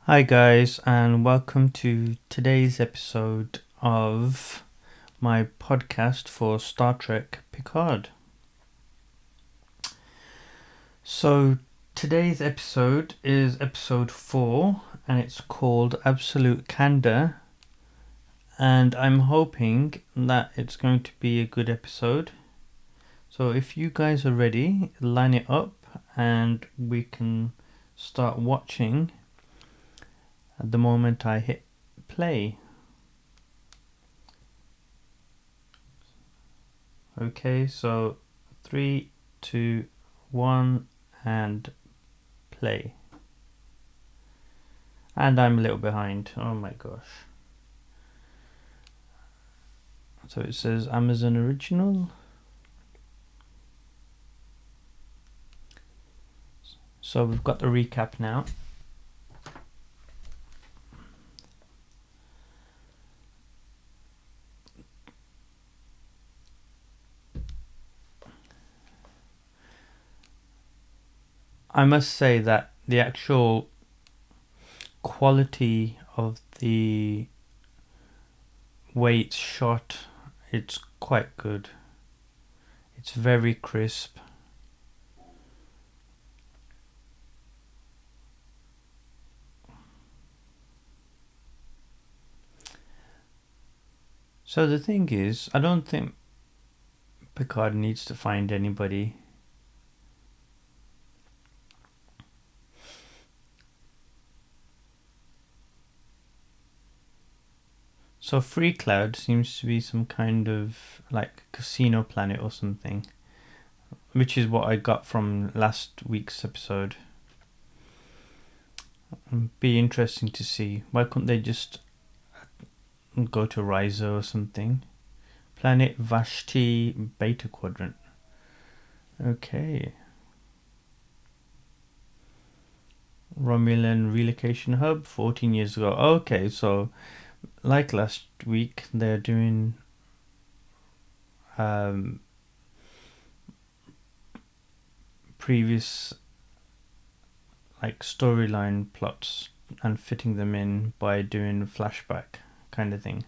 Hi guys, and welcome to today's episode of my podcast for Star Trek Picard. So today's episode is episode 4 and it's called Absolute Candor, and I'm hoping that it's going to be a good episode. So if you guys are ready, line it up and we can start watching at the moment I hit play. Okay, so 3, 2, 1 and play. And I'm a little behind. Oh my gosh. So it says Amazon Original. So we've got the recap now. I must say that the actual quality of the way it's shot, it's quite good. It's very crisp. So the thing is, I don't think Picard needs to find anybody. So Free Cloud seems to be some kind of like casino planet or something, which is what I got from last week's episode. It'd be interesting to see. Why couldn't they just go to Risa or something? Planet Vashti Beta Quadrant. Okay. Romulan relocation hub 14 years ago. Okay, so like last week, they're doing previous like storyline plots and fitting them in by doing flashback kind of thing.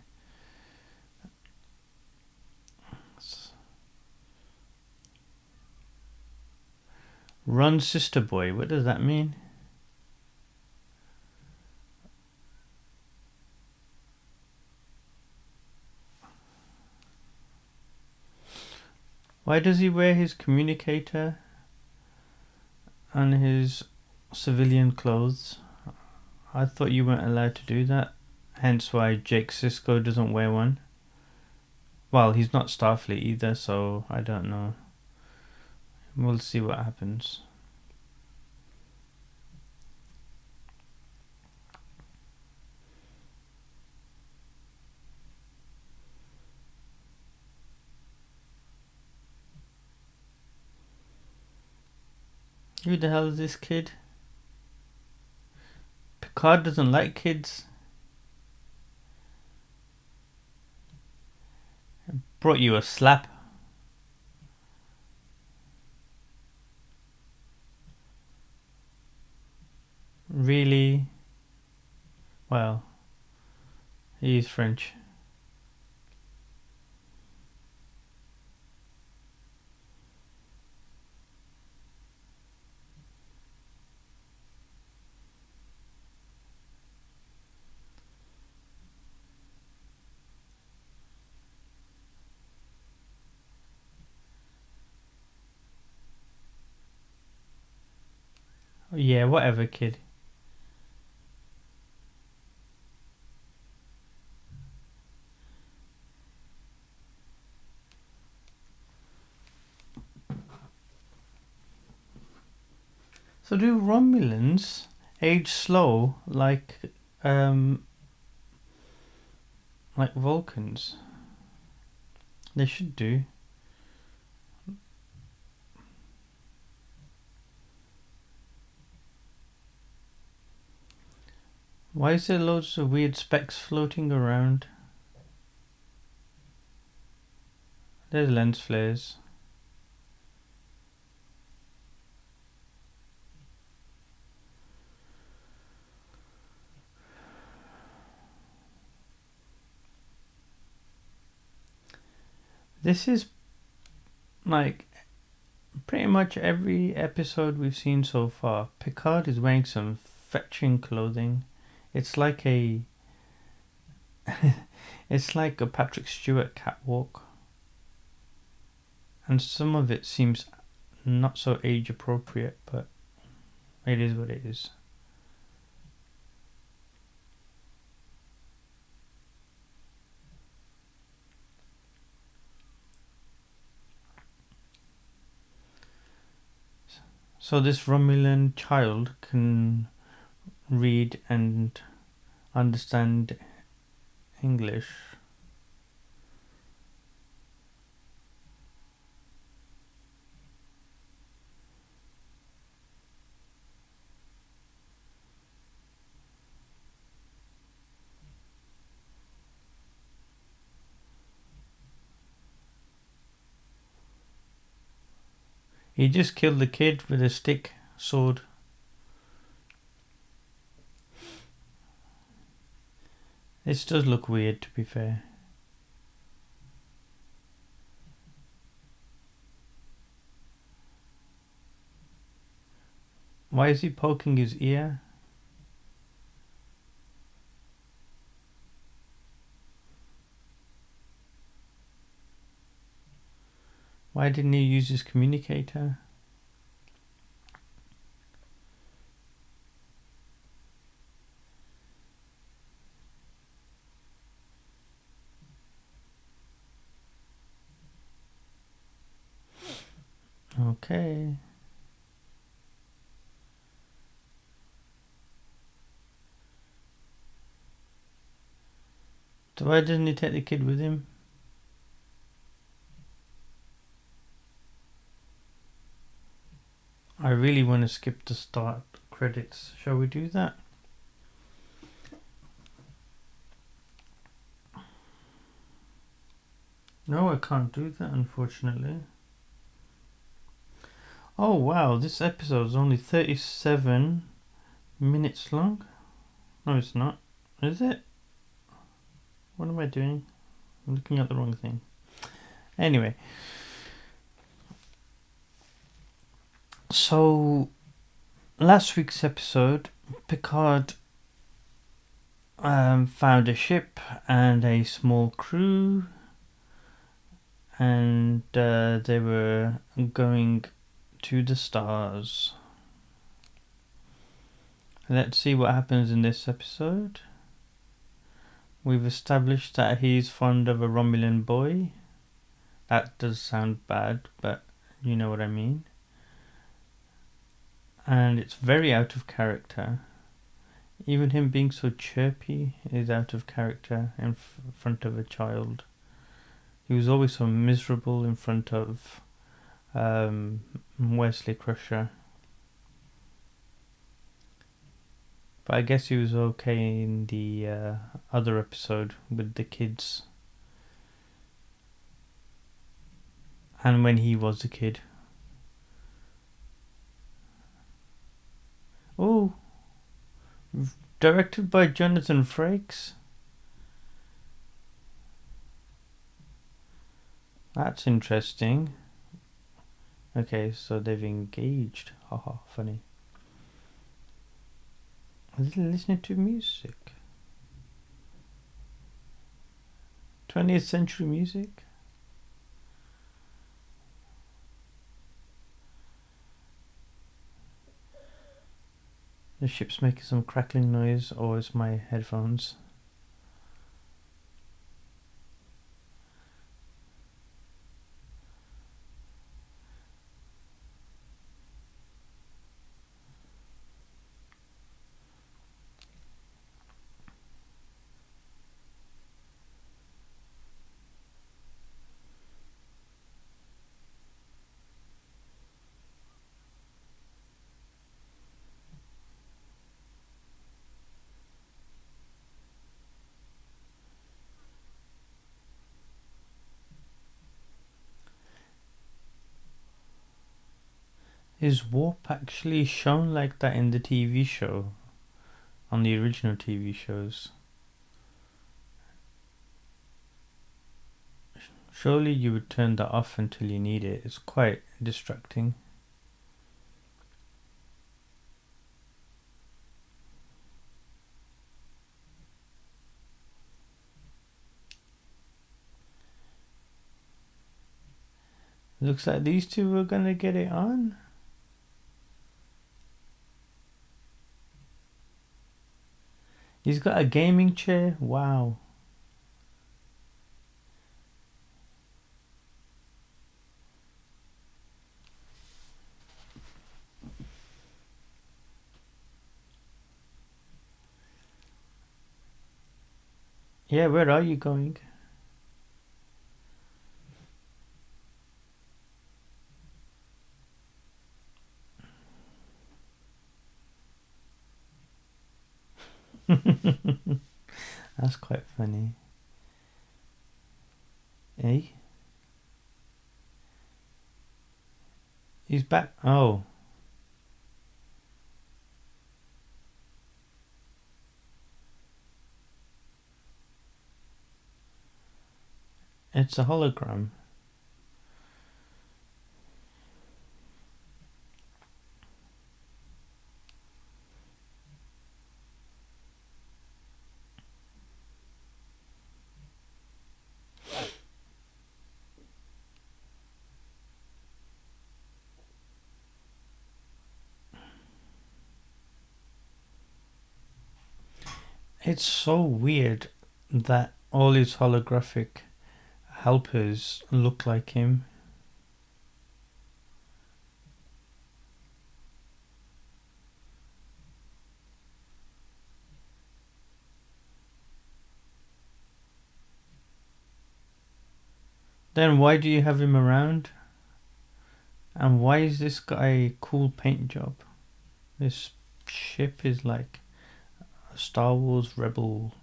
Run sister boy, what does that mean? Why does he wear his communicator and his civilian clothes? I thought you weren't allowed to do that. Hence why Jake Sisko doesn't wear one. Well, he's not Starfleet either, so I don't know. We'll see what happens. Who the hell is this kid? Picard doesn't like kids. Brought you a slap. Really? Well, he's French. Yeah, whatever, kid. So do Romulans age slow like Vulcans? They should do. Why is there loads of weird specks floating around? There's lens flares. This is like pretty much every episode we've seen so far. Picard is wearing some fetching clothing. It's like a it's like a Patrick Stewart catwalk. And some of it seems not so age appropriate, but it is what it is. So this Romulan child can read and understand English. He just killed the kid with a stick sword. This does look weird, to be fair. Why is he poking his ear? Why didn't he use his communicator? Okay. So why doesn't he take the kid with him? I really want to skip the start credits. Shall we do that? No, I can't do that, unfortunately. Oh wow, this episode is only 37 minutes long. No, it's not. Is it? What am I doing? I'm looking at the wrong thing. Anyway. So, last week's episode, Picard found a ship and a small crew, and they were going to the stars. Let's see what happens in this episode. We've established that he's fond of a Romulan boy. That does sound bad, but you know what I mean. And it's very out of character. Even him being so chirpy is out of character in front of a child. He was always so miserable in front of Wesley Crusher. But I guess he was okay in the other episode with the kids. And when he was a kid. Oh, directed by Jonathan Frakes. That's interesting. Okay, so they've engaged. Haha, funny. Are they listening to music? 20th century music? The ship's making some crackling noise, or it's my headphones. Is warp actually shown like that in the TV show? On the original TV shows? Surely you would turn that off until you need it. It's quite distracting. Looks like these two are gonna get it on. He's got a gaming chair. Wow. Yeah, where are you going? That's quite funny. Eh? He's back. Oh. It's a hologram. It's so weird that all his holographic helpers look like him. Then why do you have him around? And why is this guy a cool paint job? This ship is like a Star Wars Rebel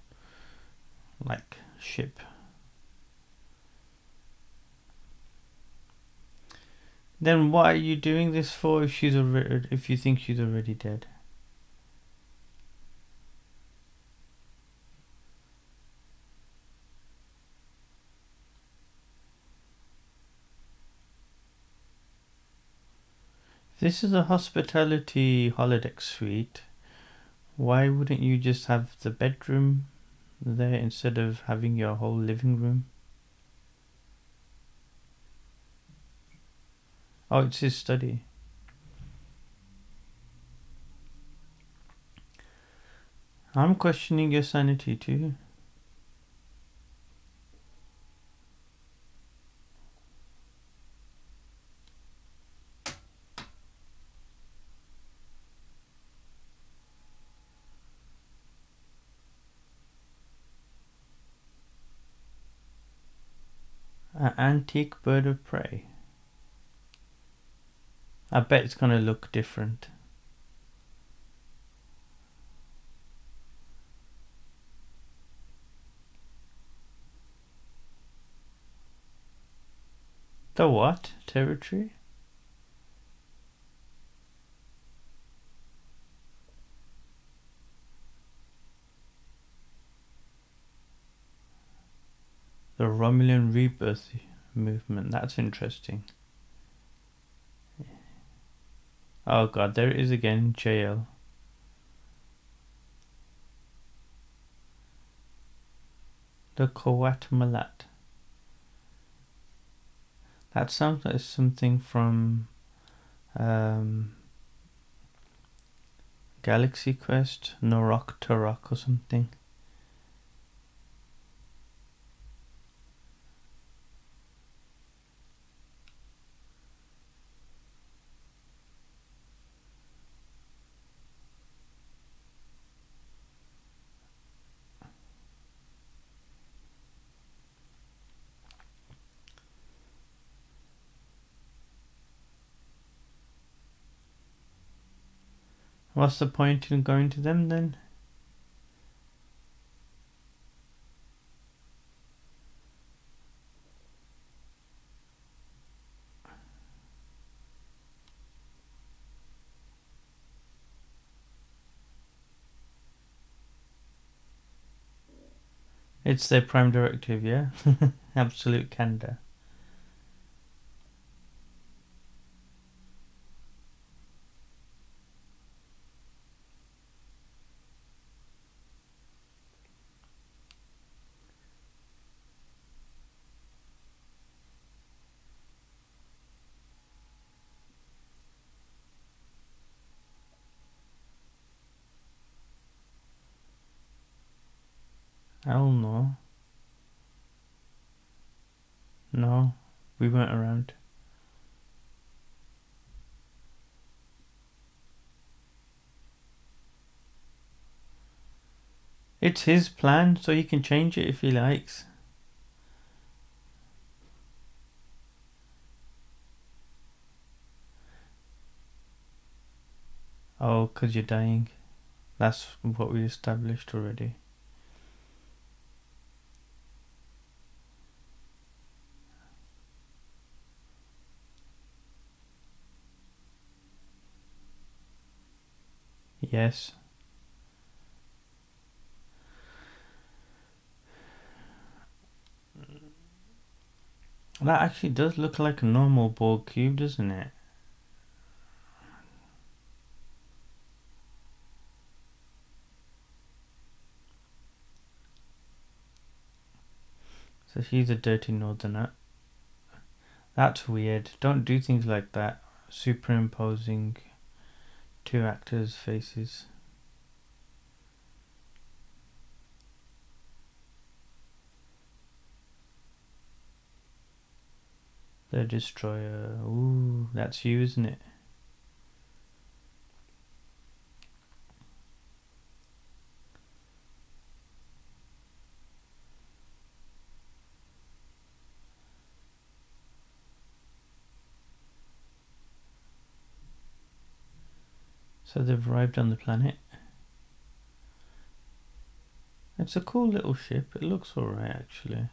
like ship. Then why are you doing this for if you think she's already dead? If this is a hospitality holodeck suite, why wouldn't you just have the bedroom there instead of having your whole living room? Oh, it's his study. I'm questioning your sanity too. An antique bird of prey. I bet it's gonna look different. The what? Territory? The Romulan rebirth movement. That's interesting. Oh god, there it is again. JL. The Kowat Malat. That sounds like something from Galaxy Quest, Norok Turok or something. What's the point in going to them then? It's their prime directive, yeah? Absolute candor. Hell no. No, we weren't around. It's his plan, so he can change it if he likes. Oh, 'cause you're dying. That's what we established already. Yes. That actually does look like a normal Borg cube, doesn't it? So she's a dirty northerner. That's weird. Don't do things like that. Superimposing two actors' faces. The destroyer. Ooh, that's you, isn't it? So they've arrived on the planet. It's a cool little ship. It looks alright, actually.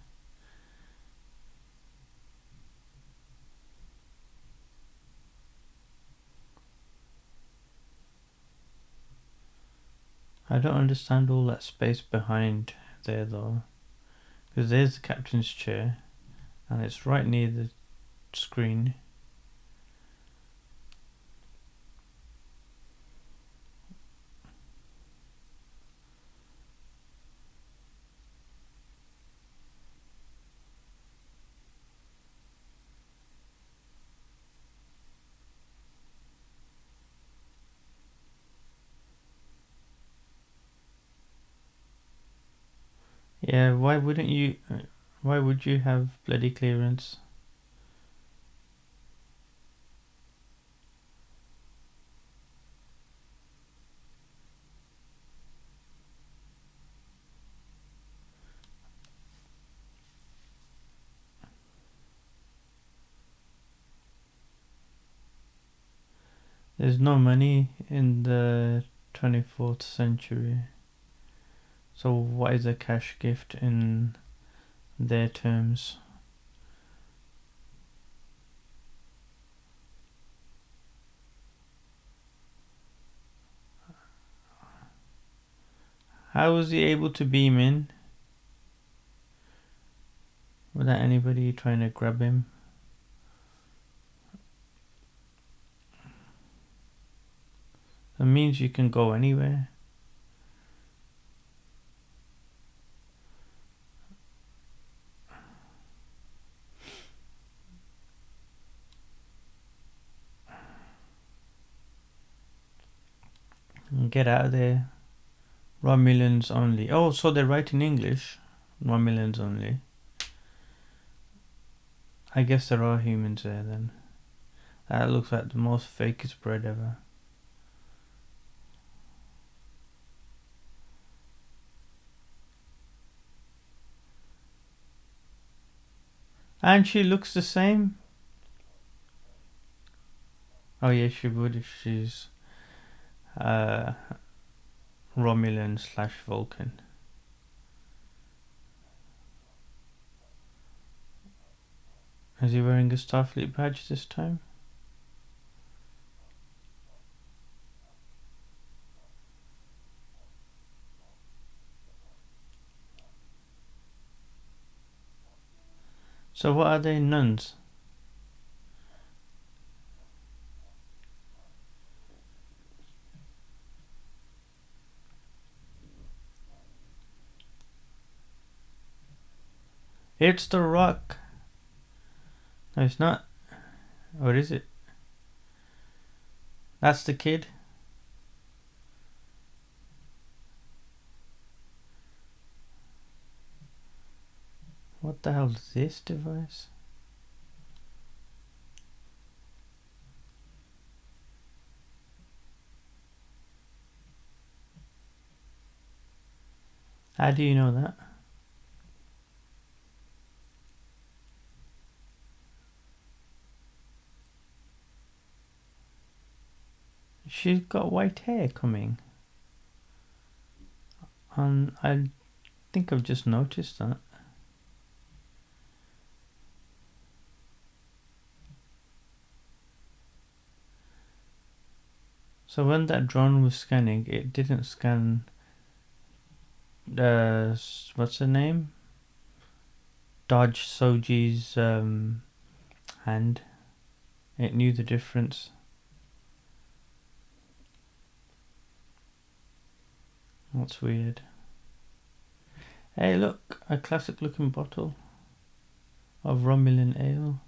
I don't understand all that space behind there, though. Because there's the captain's chair. And it's right near the screen. Yeah, why would you have bloody clearance? There's no money in the 24th century. So what is a cash gift in their terms? How was he able to beam in without anybody trying to grab him? That means you can go anywhere. Get out of there. Romulans only. Oh, so they write in English. Romulans only. I guess there are humans there then. That looks like the most fakest bread ever. And she looks the same. Oh yeah, she would if she's Romulan / Vulcan. Is he wearing a Starfleet badge this time? So what are they, nuns? It's the Rock. No, it's not. Or is it? That's the kid. What the hell is this device? How do you know that? She's got white hair coming. I think I've just noticed that. So when that drone was scanning, it didn't scan what's her name? Dodge Soji's hand. It knew the difference. That's weird. Hey, look, a classic looking bottle of Romulan ale.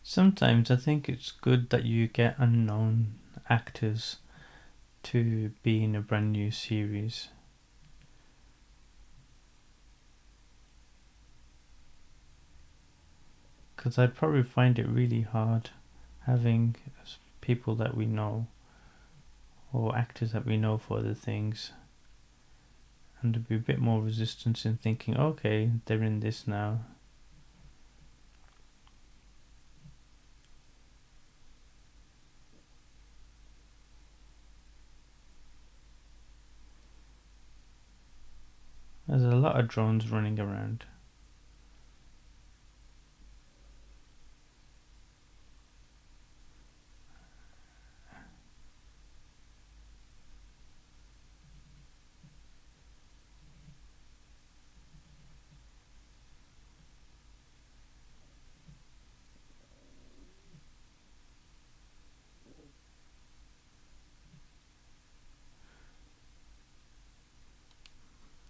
Sometimes I think it's good that you get unknown actors to be in a brand new series. Because I'd probably find it really hard having people that we know or actors that we know for other things. And there'd be a bit more resistance in thinking, okay, they're in this now. There's a lot of drones running around.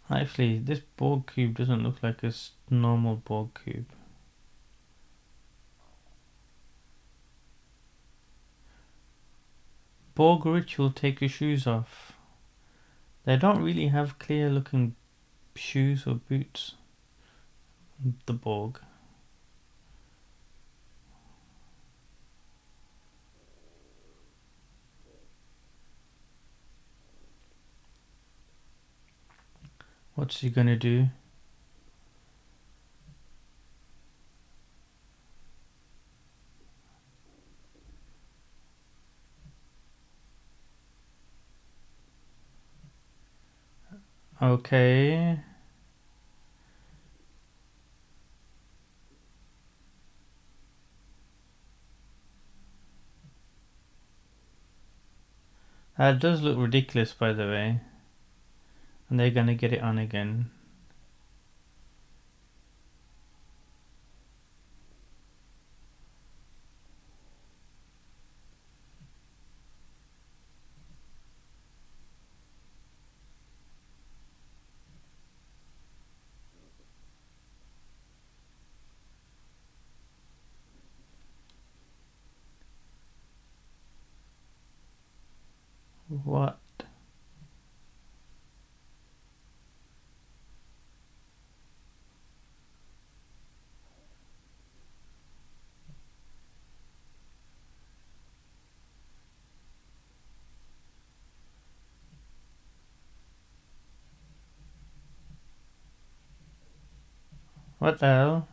Actually, this Borg cube doesn't look like a normal Borg cube. Borg ritual, take your shoes off. They don't really have clear looking shoes or boots. The Borg. What's he gonna do? Okay. That does look ridiculous, by the way. And they're gonna get it on again. What? What the hell?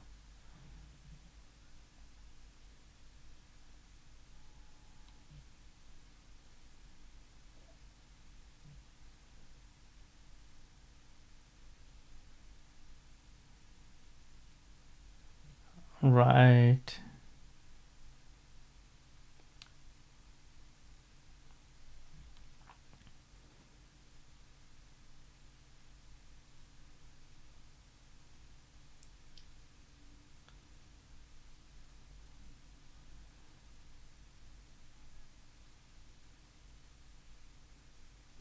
Right.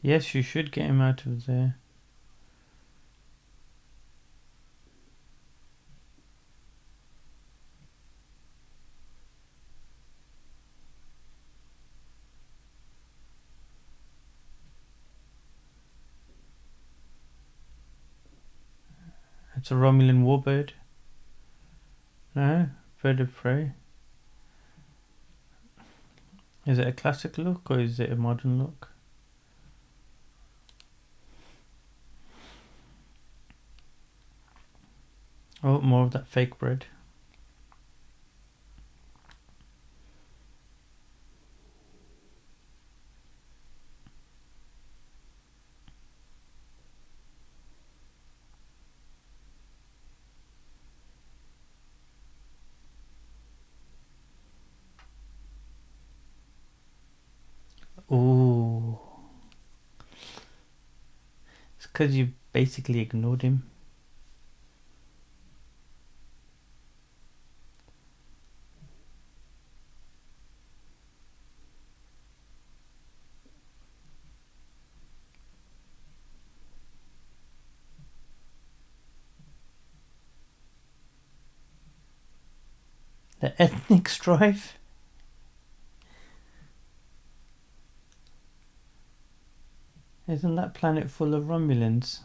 Yes, you should get him out of there. It's a Romulan warbird. No? Bird of prey. Is it a classic look or is it a modern look? Oh, more of that fake bread. Ooh. It's because you basically ignored him. The ethnic strife? Isn't that planet full of Romulans?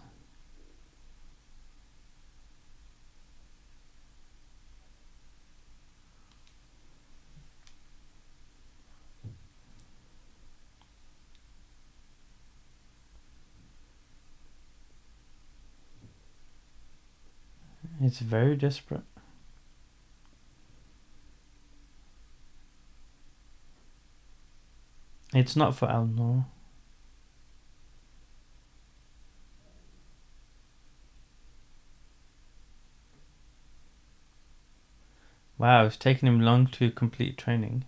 It's very desperate. It's not for Alnor. Wow, it's taken him long to complete training.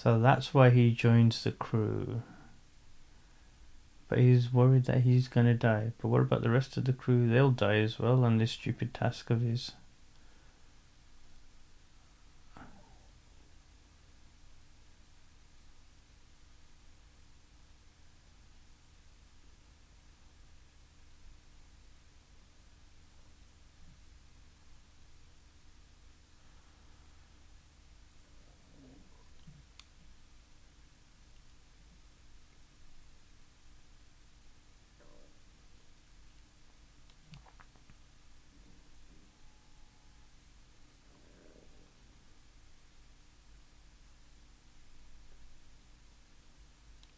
So that's why he joins the crew. But he's worried that he's gonna die. But what about the rest of the crew? They'll die as well on this stupid task of his.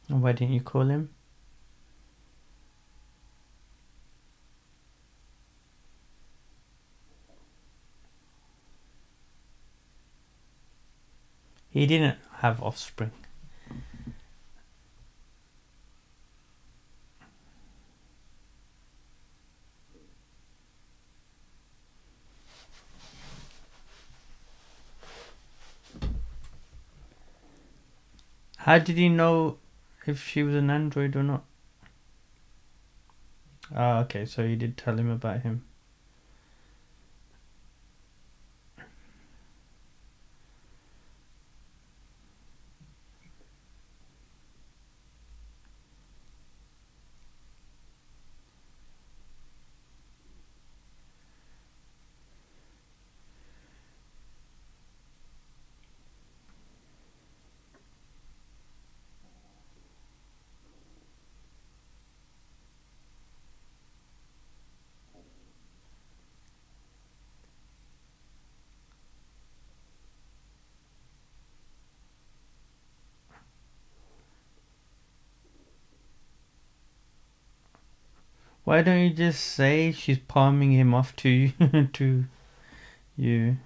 And why didn't you call him? He didn't have offspring. How did he know if she was an android or not? Ah, okay, so he did tell him about him. Why don't you just say she's palming him off to you? To you?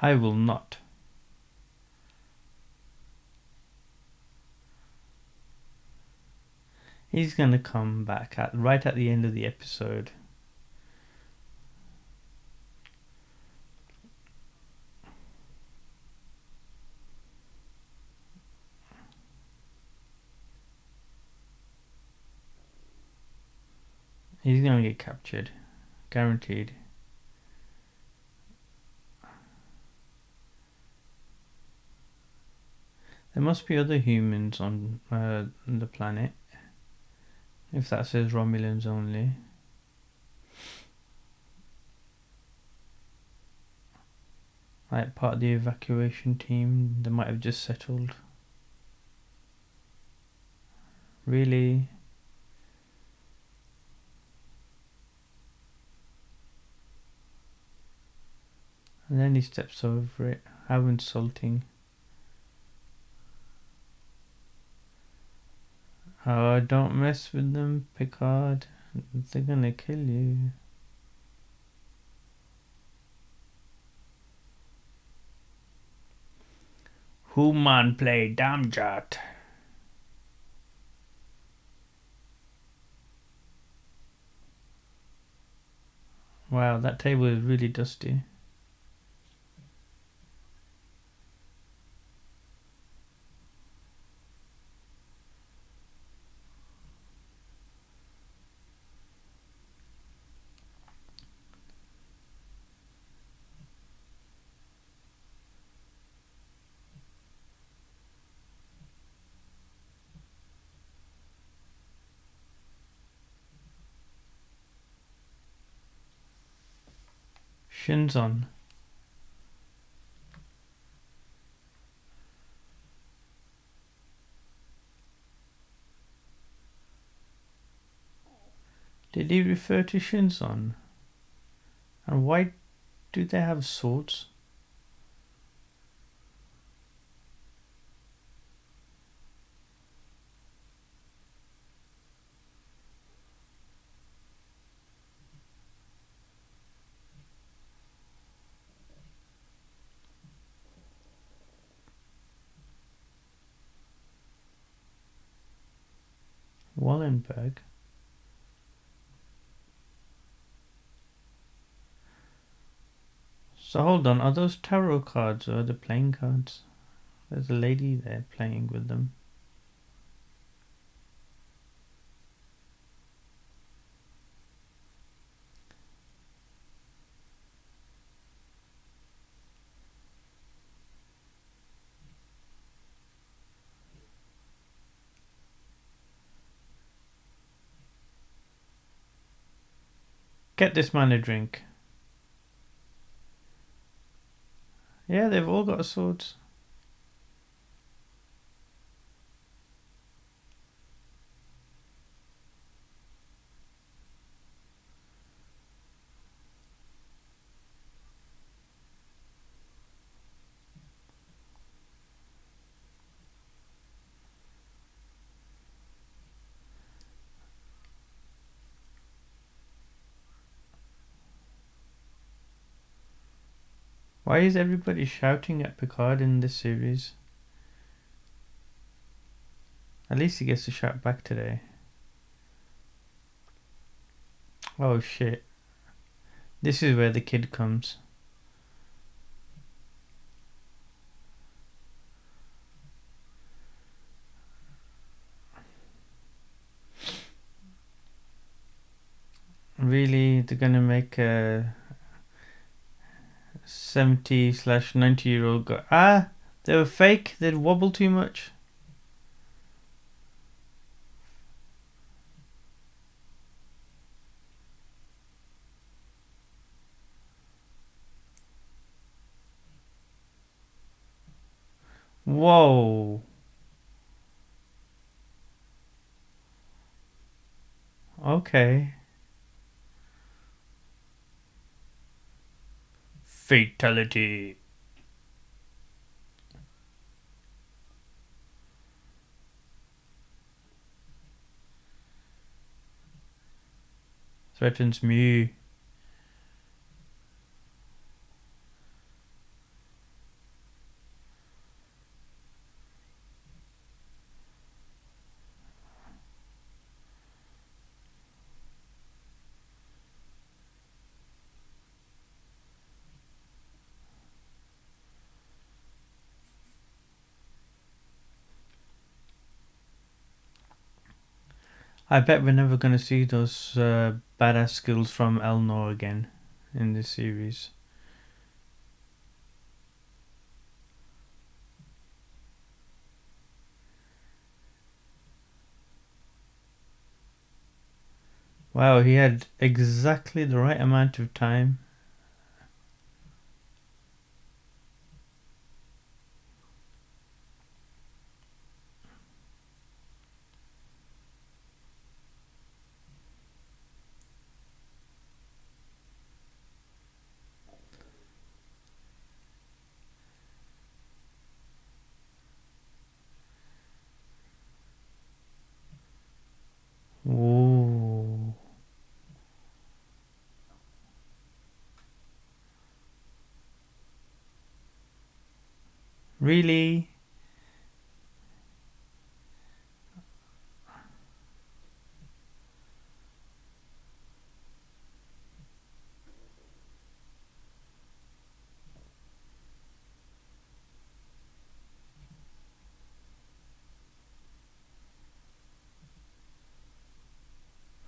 I will not. He's gonna come back right at the end of the episode. He's gonna get captured. Guaranteed. There must be other humans on the planet. If that says Romulans only. Like part of the evacuation team, they might have just settled. Really? And then he steps over it. How insulting. Oh, don't mess with them, Picard. They're gonna kill you. Who man play Damjat? Wow, that table is really dusty. Shins on. Did he refer to Shinzon? And why do they have swords? Wallenberg. So hold on, are those tarot cards or the playing cards? There's a lady there playing with them. Get this man a drink. Yeah, they've all got swords. Why is everybody shouting at Picard in this series? At least he gets to shout back today. Oh shit. This is where the kid comes. Really, they're gonna make a 70/90-year-old guy. Ah, they were fake. They'd wobble too much. Whoa. Okay. Fatality. Threatens me. I bet we're never going to see those badass skills from Elnor again in this series. Wow, he had exactly the right amount of time. Ooh. Really?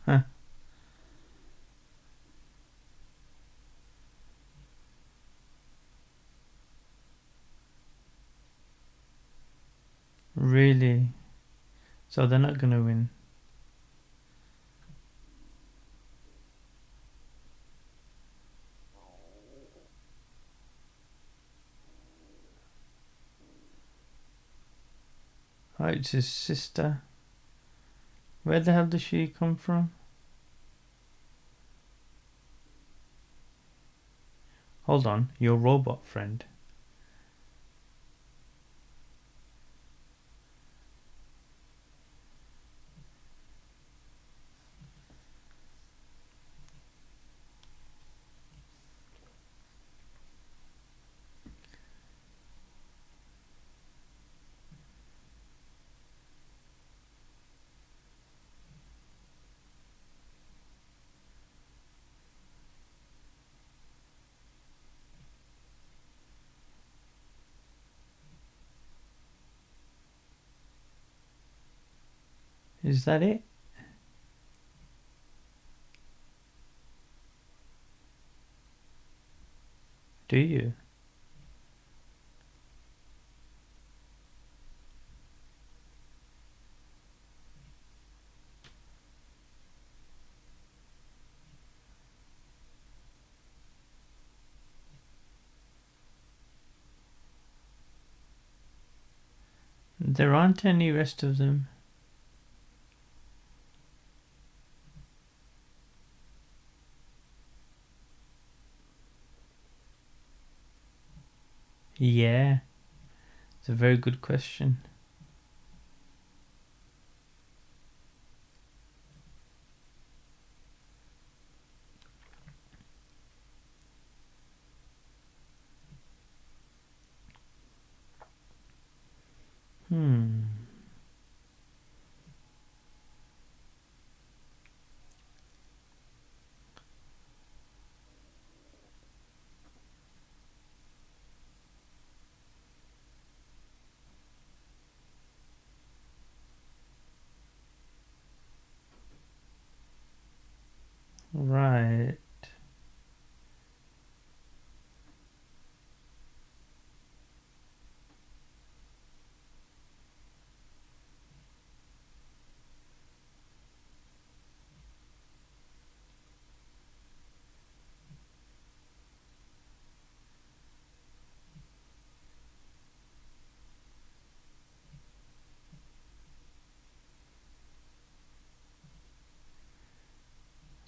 Huh. Really? So they're not gonna win. Oh, it's his sister. Where the hell does she come from? Hold on, your robot friend. Is that it? Do you? There aren't any rest of them. Yeah, it's a very good question. Right.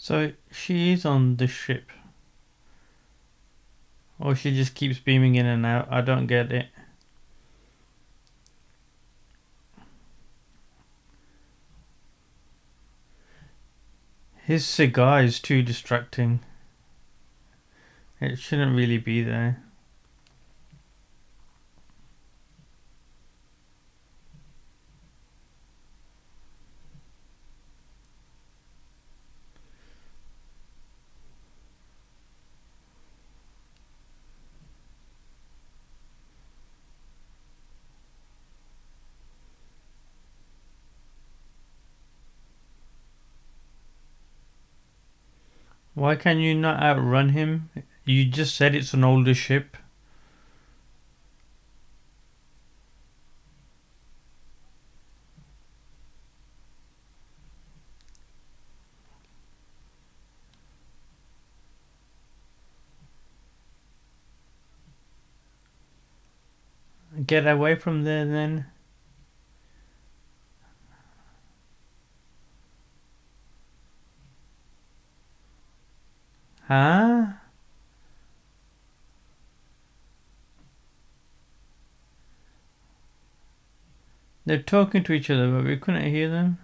So she is on the ship. Or she just keeps beaming in and out. I don't get it. His cigar is too distracting. It shouldn't really be there. Why can you not outrun him? You just said it's an older ship. Get away from there then. Huh? They're talking to each other, but we couldn't hear them.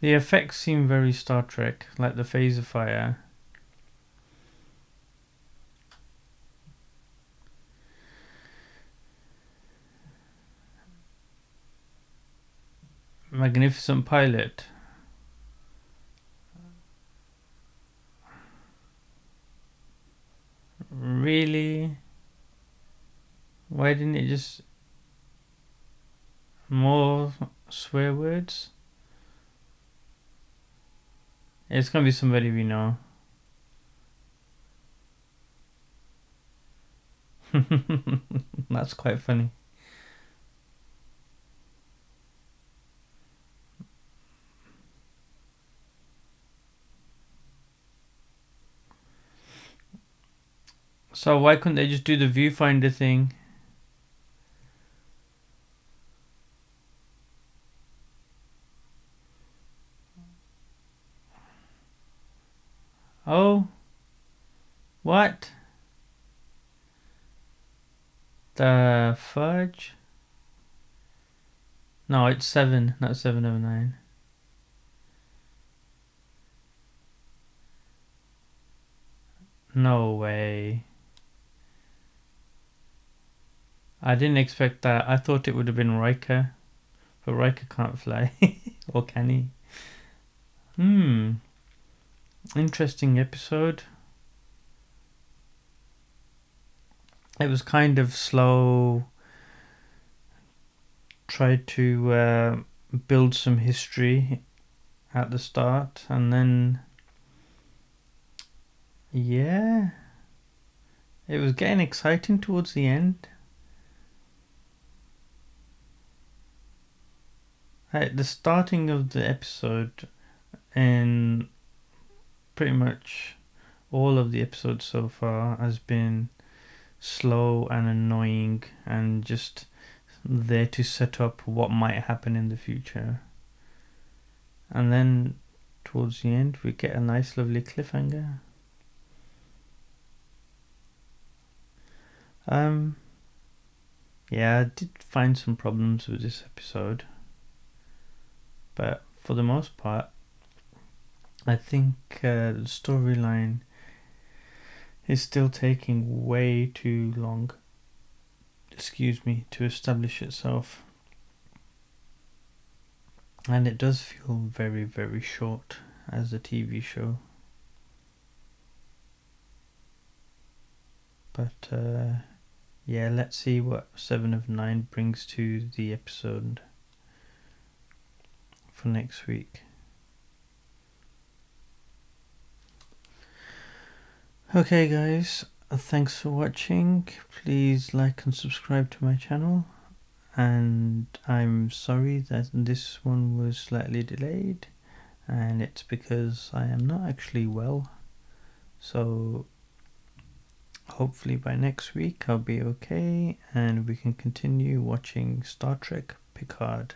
The effects seem very Star Trek, like the phaser fire. Magnificent pilot. Really? Why didn't it just... more swear words? It's gonna be somebody we know. That's quite funny. So why couldn't they just do the viewfinder thing? Oh. What? The fudge? No, it's 7, not 709. No way. I didn't expect that. I thought it would have been Riker. But Riker can't fly. Or can he? Interesting episode. It was kind of slow. Tried to build some history at the start. And then... yeah. It was getting exciting towards the end. At the starting of the episode, and pretty much all of the episodes so far has been slow and annoying and just there to set up what might happen in the future. And then towards the end we get a nice lovely cliffhanger. Yeah, I did find some problems with this episode. But for the most part, I think the storyline is still taking way too long, to establish itself. And it does feel very, very short as a TV show. But yeah, let's see what 7 of 9 brings to the episode for next week. Okay guys, thanks for watching. Please like and subscribe to my channel, and I'm sorry that this one was slightly delayed, and it's because I am not actually well, so hopefully by next week I'll be okay and we can continue watching Star Trek Picard.